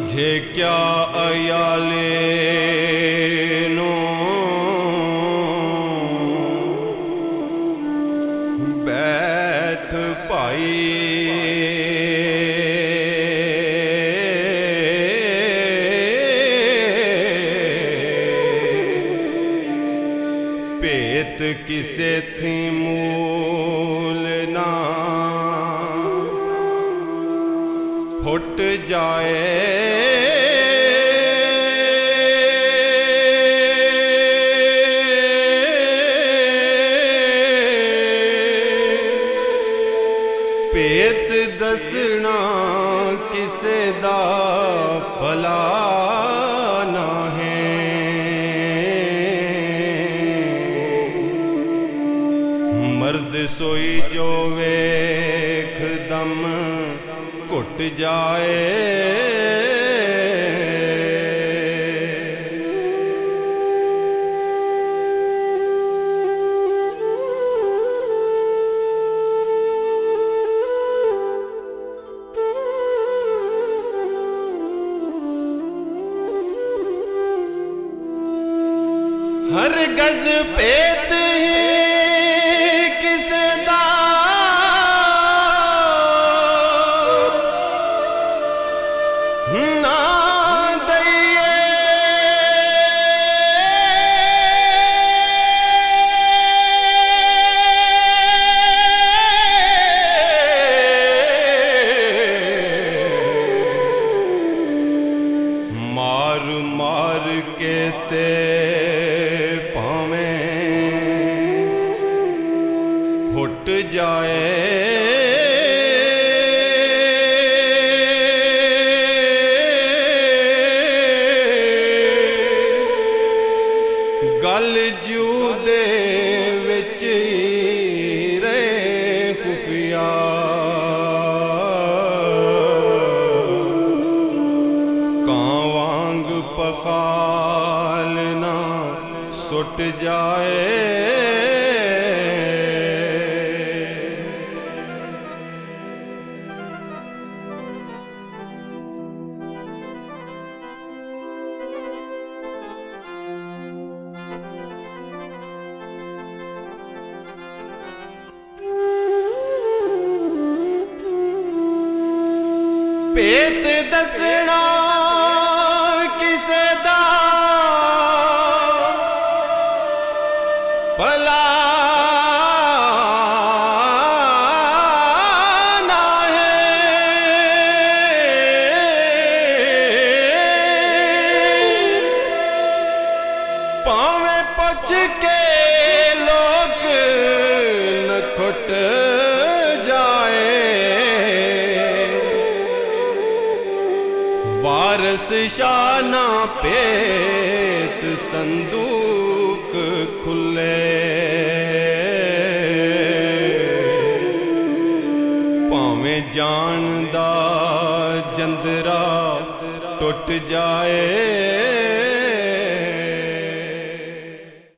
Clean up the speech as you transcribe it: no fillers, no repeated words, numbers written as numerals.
समझे क्या अयाले नो बैठ भाई भेत किसे थी मूल ना फुट जाए भेत दसना किसे दा भला ना है मर्द सोई जो वेख दम घुट जाए हर गज पेत ही किसे दा ना दइए मार मार के ते फुट जाए गल जू दे विच रहे खुफिया कां वांग पखाल ना सुट जाए भेत दसना किसे दा भला ना है भावें पुछ के लोग न खुट वारस शाना पेत संदूक खुले भावें जान दा जंदरा टुट जाए